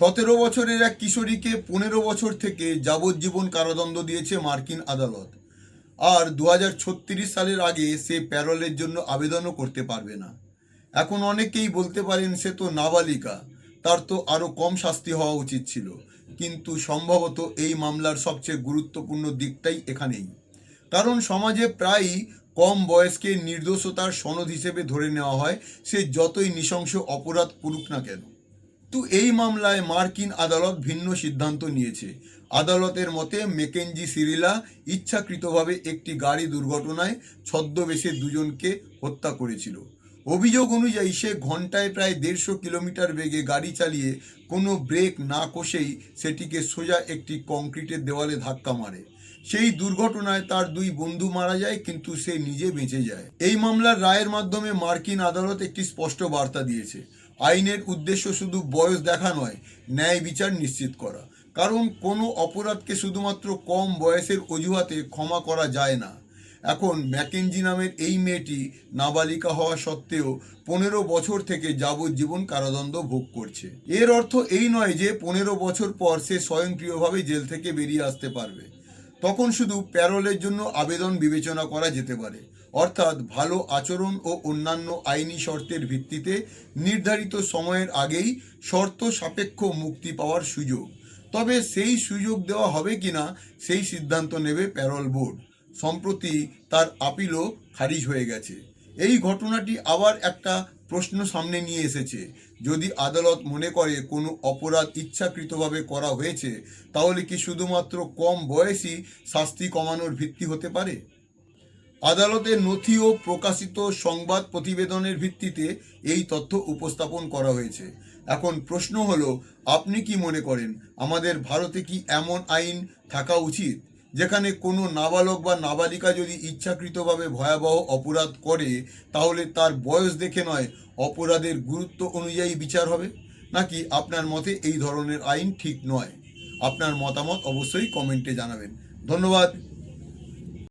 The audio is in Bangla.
17 বছরের এক কিশোরীকে 15 বছর থেকে যাবজ্জীবন কারাদণ্ড দিয়েছে মার্কিন আদালত। আর 2036 সালের আগে সে প্যারোলের জন্য আবেদনও করতে পারবে না। এখন অনেকেই বলতে পারেন সে তো নাবালিকা, তার তো আরও কম শাস্তি হওয়া উচিত ছিল। কিন্তু সম্ভবত এই মামলার সবচেয়ে গুরুত্বপূর্ণ দিকটাই এখানেই। কারণ সমাজে প্রায়ই কম বয়সকে নির্দোষতার সনদ হিসেবে ধরে নেওয়া হয়, সে যতই নৃশংস অপরাধ করুক না কেন। তো এই মামলায় মার্কিন আদালত ভিন্ন সিদ্ধান্ত নিয়েছে। আদালতের মতে ম্যাকেঞ্জি সিরিলা ইচ্ছাকৃতভাবে একটি গাড়ি দুর্ঘটনায় ছদ্মবেশে দুজনকে হত্যা করেছিল। অভিযোগ অনুযায়ী সে ঘন্টায় প্রায় 150 কিলোমিটার বেগে গাড়ি চালিয়ে কোনো ব্রেক না কষেই সেটিকে সোজা একটি কংক্রিটের দেওয়ালে ধাক্কা মারে। সেই দুর্ঘটনায় তার 2 বন্ধু মারা যায়, কিন্তু সে নিজে বেঁচে যায়। এই মামলার রায়ের মাধ্যমে মার্কিন আদালত একটি স্পষ্ট বার্তা দিয়েছে। আইনের উদ্দেশ্য শুধু বয়স দেখা নয়, ন্যায় বিচার নিশ্চিত করা। কারণ কোনো অপরাধকে শুধুমাত্র কম বয়সের অজুহাতে ক্ষমা করা যায় না। এখন ম্যাকেঞ্জি নামের এই মেয়েটি নাবালিকা হওয়া সত্ত্বেও 15 বছর থেকে যাবজ্জীবন কারাদণ্ড ভোগ করছে। এর অর্থ এই নয় যে 15 বছর পর সে স্বয়ংক্রিয়ভাবে জেল থেকে বেরিয়ে আসতে পারবে। তখন শুধু প্যারোলের জন্য আবেদন বিবেচনা করা যেতে পারে, অর্থাৎ ভালো আচরণ ও অন্যান্য আইনি শর্তের ভিত্তিতে নির্ধারিত সময়ের আগেই শর্ত সাপেক্ষ মুক্তি পাওয়ার সুযোগ। তবে সেই সুযোগ দেওয়া হবে কিনা সেই সিদ্ধান্ত নেবে প্যারোল বোর্ড। সম্প্রতি তার আপিলও খারিজ হয়ে গেছে। এই ঘটনাটি আবার একটা প্রশ্ন সামনে নিয়ে এসেছে। যদি আদালত মনে করে কোনো অপরাধ ইচ্ছাকৃতভাবে করা হয়েছে, তাহলে কি শুধুমাত্র কম বয়সী শাস্তি কমানোর ভিত্তি হতে পারে? আদালতের নথি ও প্রকাশিত সংবাদ প্রতিবেদনের ভিত্তিতে এই তথ্য উপস্থাপন করা হয়েছে। এখন প্রশ্ন হলো, আপনি কি মনে করেন আমাদের ভারতে কি এমন আইন থাকা উচিত যেখানে কোনো নাবালক বা নাবালিকা যদি ইচ্ছাকৃতভাবে ভয়াবহ অপরাধ করে তাহলে তার বয়স দেখে নয়, অপরাধের গুরুত্ব অনুযায়ী বিচার হবে? নাকি আপনার মতে এই ধরনের আইন ঠিক নয়? আপনার মতামত অবশ্যই কমেন্টে জানাবেন। ধন্যবাদ।